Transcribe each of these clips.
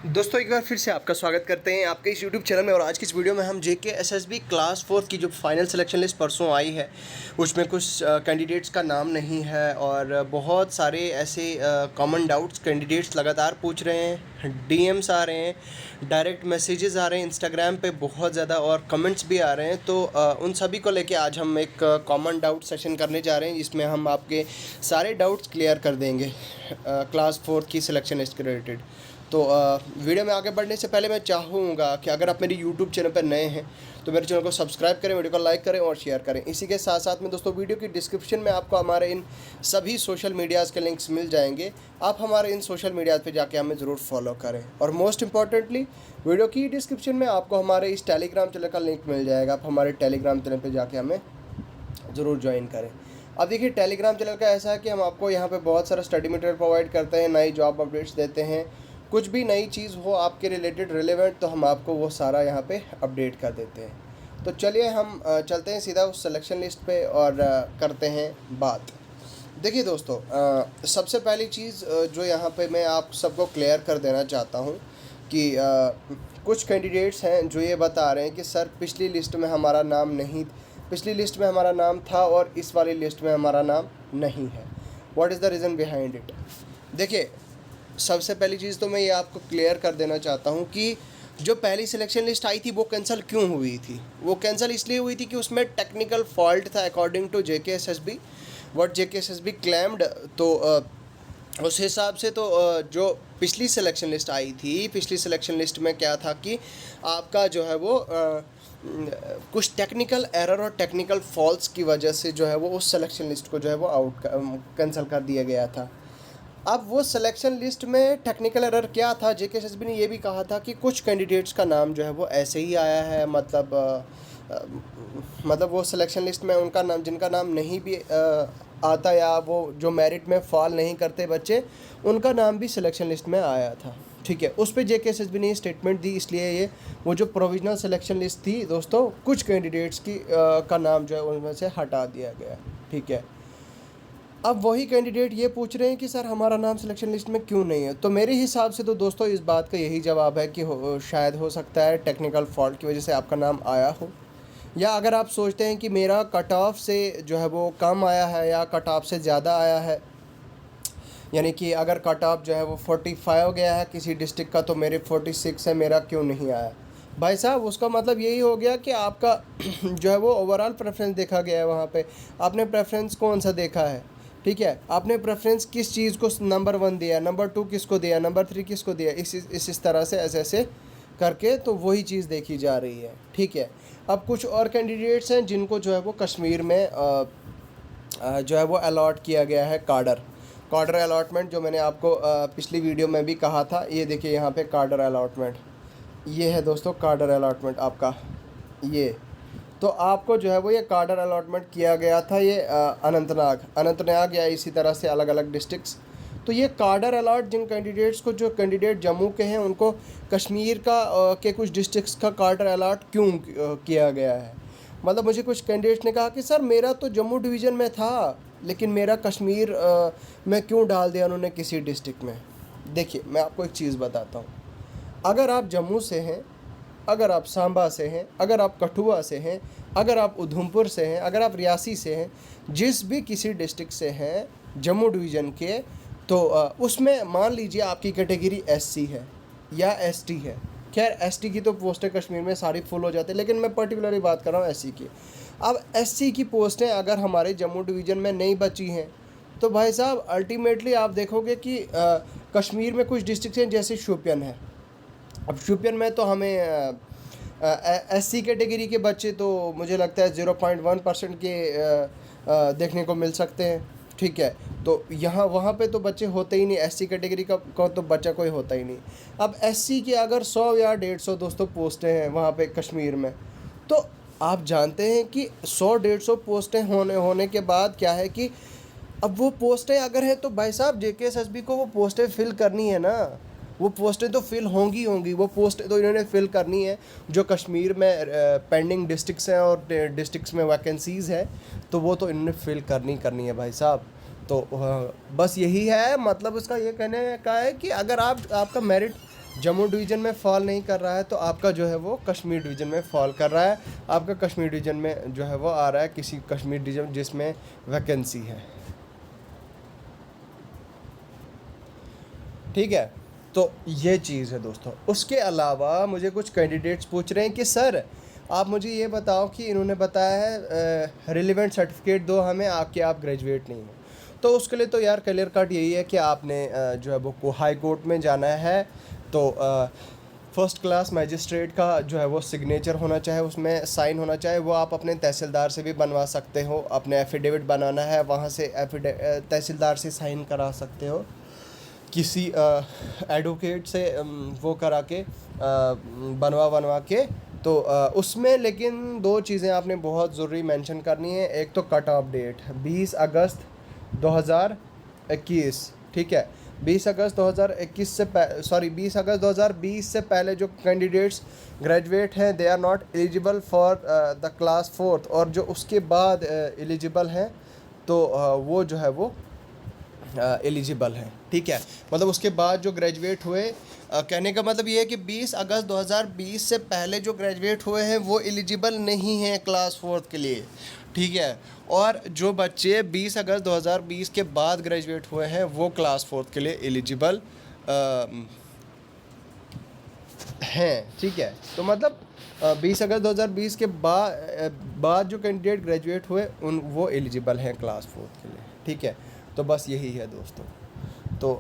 दोस्तों एक बार फिर से आपका स्वागत करते हैं आपके इस यूट्यूब चैनल में। और आज की इस वीडियो में हम जेके एसएसबी क्लास 4 की जो फाइनल सिलेक्शन लिस्ट परसों आई है उसमें कुछ कैंडिडेट्स का नाम नहीं है और बहुत सारे ऐसे कॉमन डाउट्स कैंडिडेट्स लगातार पूछ रहे हैं। डीएम्स आ रहे हैं, डायरेक्ट मैसेजेस आ रहे हैं इंस्टाग्राम पे बहुत ज़्यादा और कमेंट्स भी आ रहे हैं। तो उन सभी को लेके आज हम एक कॉमन डाउट सेशन करने जा रहे हैं जिसमें हम आपके सारे डाउट्स क्लियर कर देंगे क्लास 4 की सिलेक्शन लिस्ट के रिलेटेड। तो वीडियो में आगे बढ़ने से पहले मैं चाहूँगा कि अगर आप मेरे यूट्यूब चैनल पर नए हैं तो मेरे चैनल को सब्सक्राइब करें, वीडियो को लाइक करें और शेयर करें। इसी के साथ साथ में दोस्तों वीडियो की डिस्क्रिप्शन में आपको हमारे इन सभी सोशल मीडियाज़ के लिंक्स मिल जाएंगे। आप हमारे इन सोशल मीडियाज़ पे जाके हमें ज़रूर फॉलो करें। और मोस्ट इंपॉर्टेंटली वीडियो की डिस्क्रिप्शन में आपको हमारे इस टेलीग्राम चैनल का लिंक मिल जाएगा। आप हमारे टेलीग्राम चैनल पर जाके हमें ज़रूर ज्वाइन करें। अब देखिए टेलीग्राम चैनल का ऐसा है कि हम आपको यहाँ पे बहुत सारा स्टडी मटेरियल प्रोवाइड करते हैं, नई जॉब अपडेट्स देते हैं, कुछ भी नई चीज़ हो आपके रिलेटेड रिलेवेंट तो हम आपको वो सारा यहाँ पे अपडेट कर देते हैं। तो चलिए हम चलते हैं सीधा उस सिलेक्शन लिस्ट पे और करते हैं बात। देखिए दोस्तों, सबसे पहली चीज़ जो यहाँ पे मैं आप सबको क्लियर कर देना चाहता हूँ कि कुछ कैंडिडेट्स हैं जो ये बता रहे हैं कि सर पिछली लिस्ट में हमारा नाम नहीं, पिछली लिस्ट में हमारा नाम था और इस वाली लिस्ट में हमारा नाम नहीं है। What is the reason behind it? देखिए सबसे पहली चीज़ तो मैं ये आपको क्लियर कर देना चाहता हूँ कि जो पहली सिलेक्शन लिस्ट आई थी वो कैंसिल क्यों हुई थी। वो कैंसिल इसलिए हुई थी कि उसमें टेक्निकल फॉल्ट था according to JKSSB, what JKSSB claimed. तो उस हिसाब से तो जो पिछली सिलेक्शन लिस्ट आई थी, पिछली सिलेक्शन लिस्ट में क्या था कि आपका जो है वो कुछ टेक्निकल एरर और टेक्निकल फॉल्ट्स की वजह से जो है वो उस सिलेक्शन लिस्ट को जो है वो कैंसिल कर दिया गया था। अब वो सिलेक्शन लिस्ट में टेक्निकल एरर क्या था, जेकेएसएसबी ने ये भी कहा था कि कुछ कैंडिडेट्स का नाम जो है वो ऐसे ही आया है, मतलब वो सिलेक्शन लिस्ट में उनका नाम, जिनका नाम नहीं भी आता या वो जो मेरिट में फॉल नहीं करते बच्चे, उनका नाम भी सिलेक्शन लिस्ट में आया था। ठीक है, उस पर जेकेएसएसबी ने स्टेटमेंट दी, इसलिए ये वो जो प्रोविजनल सिलेक्शन लिस्ट थी दोस्तों, कुछ कैंडिडेट्स की का नाम जो है उनमें से हटा दिया गया। ठीक है, अब वही कैंडिडेट ये पूछ रहे हैं कि सर हमारा नाम सिलेक्शन लिस्ट में क्यों नहीं है। तो मेरे हिसाब से तो दोस्तों इस बात का यही जवाब है कि शायद हो सकता है टेक्निकल फॉल्ट की वजह से आपका नाम आया हो, या अगर आप सोचते हैं कि मेरा कट ऑफ से जो है वो कम आया है या कट ऑफ से ज़्यादा आया है, यानी कि अगर कट ऑफ जो है वो 45 गया है किसी डिस्ट्रिक्ट का तो मेरे 46 है, मेरा क्यों नहीं आया। भाई साहब उसका मतलब यही हो गया कि आपका जो है वो ओवरऑल प्रेफरेंस देखा गया है। वहाँ पे आपने प्रेफरेंस कौन सा देखा है, ठीक है, आपने प्रेफरेंस किस चीज़ को नंबर 1 दिया, नंबर 2 किसको दिया, नंबर 3 किसको दिया, इस तरह से ऐसे करके तो वही चीज़ देखी जा रही है। ठीक है, अब कुछ और कैंडिडेट्स हैं जिनको जो है वो कश्मीर में जो है वो अलॉट किया गया है कार्डर अलॉटमेंट, जो मैंने आपको पिछली वीडियो में भी कहा था। ये देखिए यहाँ पे कार्डर अलॉटमेंट, ये है दोस्तों कार्डर अलॉटमेंट आपका। ये तो आपको जो है वो ये कार्डर अलॉटमेंट किया गया था, ये अनंतनाग या इसी तरह से अलग अलग डिस्ट्रिक्ट्स। तो ये कार्डर अलॉट जिन कैंडिडेट्स को, जो कैंडिडेट जम्मू के हैं उनको कश्मीर का के कुछ डिस्ट्रिक्ट्स का कार्डर अलॉट क्यों किया गया है। मतलब मुझे कुछ कैंडिडेट्स ने कहा कि सर मेरा तो जम्मू डिवीज़न में था लेकिन मेरा कश्मीर में क्यों डाल दिया उन्होंने किसी डिस्ट्रिक्ट में। देखिए मैं आपको एक चीज़ बताता हूँ, अगर आप जम्मू से हैं, अगर आप सांबा से हैं, अगर आप कठुआ से हैं, अगर आप उधमपुर से हैं, अगर आप रियासी से हैं, जिस भी किसी डिस्ट्रिक्ट से हैं जम्मू डिवीज़न के, तो उसमें मान लीजिए आपकी कैटेगरी एससी है या एसटी है। खैर एसटी की तो पोस्टें कश्मीर में सारी फुल हो जाती है, लेकिन मैं पर्टिकुलरली बात कर रहा हूँ एससी की। अब एससी की पोस्टें अगर हमारे जम्मू डिवीज़न में नहीं बची हैं तो भाई साहब अल्टीमेटली आप देखोगे कि कश्मीर में कुछ डिस्ट्रिक्ट हैं जैसे शोपियन है। अब शोपियन में तो हमें एससी कैटेगरी के बच्चे तो मुझे लगता है 0.1% के देखने को मिल सकते हैं। ठीक है, तो यहाँ वहाँ पे तो बच्चे होते ही नहीं, एससी कैटेगरी का तो बच्चा कोई होता ही नहीं। अब एससी की अगर 100 या 150 दोस्तों पोस्टें हैं वहाँ पे कश्मीर में, तो आप जानते हैं कि 100-150 पोस्टें होने के बाद क्या है कि अब वो पोस्टें अगर हैं तो भाई साहब जेकेएसएसबी को वो पोस्टें फिल करनी है ना, वो पोस्टें तो फिल होंगी। वो पोस्टें तो इन्होंने फिल करनी है जो कश्मीर में पेंडिंग डिस्ट्रिक्ट्स हैं और डिस्ट्रिक्ट्स में वैकेंसीज़ है, तो वो तो इन्होंने फिल करनी है भाई साहब। तो बस यही है, मतलब उसका ये कहने का है कि अगर आपका मेरिट जम्मू डिवीज़न में फॉल नहीं कर रहा है तो आपका जो है वो कश्मीर डिवीज़न में फॉल कर रहा है। आपका कश्मीर डिवीज़न में जो है वो आ रहा है किसी कश्मीर डिवीज़न जिसमें वैकेंसी है। ठीक है, तो ये चीज़ है दोस्तों। उसके अलावा मुझे कुछ कैंडिडेट्स पूछ रहे हैं कि सर आप मुझे ये बताओ कि इन्होंने बताया है रिलेवेंट सर्टिफिकेट दो हमें आपके, आप ग्रेजुएट नहीं हो। तो उसके लिए तो यार क्लियर कट यही है कि आपने जो है वो हाई कोर्ट में जाना है। तो फर्स्ट क्लास मैजिस्ट्रेट का जो है वो सिग्नेचर होना चाहे, उसमें साइन होना चाहे, वो आप अपने तहसीलदार से भी बनवा सकते हो। अपने एफिडेविट बनाना है, वहाँ से तहसीलदार से साइन करा सकते हो, किसी एडवोकेट से वो करा के बनवा के। तो उसमें लेकिन दो चीज़ें आपने बहुत ज़रूरी मेंशन करनी है। एक तो कट ऑफ डेट 20 अगस्त 2021, ठीक है। 20 अगस्त 2021 से 20 अगस्त 2020 से पहले जो कैंडिडेट्स ग्रेजुएट हैं they are not eligible for the class 4th, और जो उसके बाद एलिजिबल हैं तो वो जो है वो एलिजिबल हैं। ठीक है, मतलब उसके बाद जो ग्रेजुएट हुए, कहने का मतलब ये है कि 20 अगस्त 2020 से पहले जो ग्रेजुएट हुए हैं वो एलिजिबल नहीं हैं क्लास 4th के लिए। ठीक है, और जो बच्चे 20 अगस्त 2020 के बाद ग्रेजुएट हुए हैं वो क्लास 4th के लिए एलिजिबल हैं। ठीक है, तो मतलब 20 अगस्त 2020 के बाद जो कैंडिडेट ग्रेजुएट हुए वो एलिजिबल हैं क्लास 4th के लिए। ठीक है, तो बस यही है दोस्तों। तो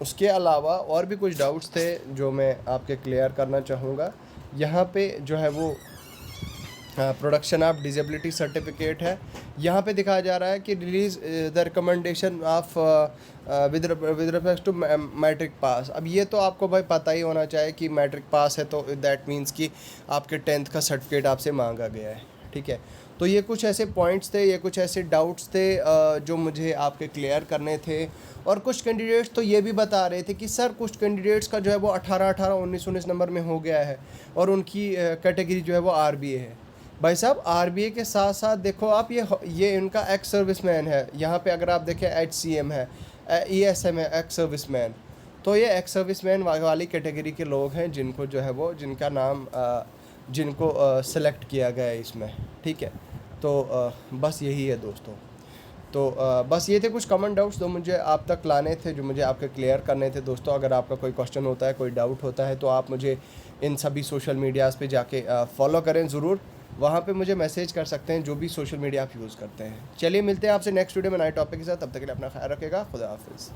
उसके अलावा और भी कुछ डाउट्स थे जो मैं आपके क्लियर करना चाहूँगा। यहाँ पे जो है वो प्रोडक्शन ऑफ डिसेबिलिटी सर्टिफिकेट है। यहाँ पे दिखाया जा रहा है कि release the recommendation of with respect to matric pass. अब ये तो आपको भाई पता ही होना चाहिए कि मैट्रिक पास है तो दैट मीन्स कि आपके 10th का सर्टिफिकेट आपसे मांगा गया है। ठीक है, तो ये कुछ ऐसे पॉइंट्स थे, ये कुछ ऐसे डाउट्स थे जो मुझे आपके क्लियर करने थे। और कुछ कैंडिडेट्स तो ये भी बता रहे थे कि सर कुछ कैंडिडेट्स का जो है वो 18, 19 नंबर में हो गया है और उनकी कैटेगरी जो है वो आरबीए है। भाई साहब आरबीए के साथ साथ देखो आप ये इनका एक्स सर्विसमैन है। यहाँ पे अगर आप देखें एचसीएम है, ईएसएम है, एक्स सर्विसमैन। तो ये एक्स सर्विसमैन वाली कैटेगरी के लोग हैं जिनको जो है वो जिनका नाम जिनको सेलेक्ट किया गया है इसमें। ठीक है, तो बस यही है दोस्तों। तो बस ये थे कुछ कॉमन डाउट्स जो मुझे आप तक लाने थे, जो मुझे आपके क्लियर करने थे दोस्तों। अगर आपका कोई क्वेश्चन होता है, कोई डाउट होता है, तो आप मुझे इन सभी सोशल मीडियाज़ पे जाके फॉलो करें ज़रूर। वहाँ पे मुझे मैसेज कर सकते हैं जो भी सोशल मीडिया आप यूज़ करते हैं। चलिए मिलते हैं आपसे नेक्स्ट वीडियो में नए टॉपिक के साथ। तब तक के लिए अपना ख्याल रखिएगा। खुदा हाफिज़।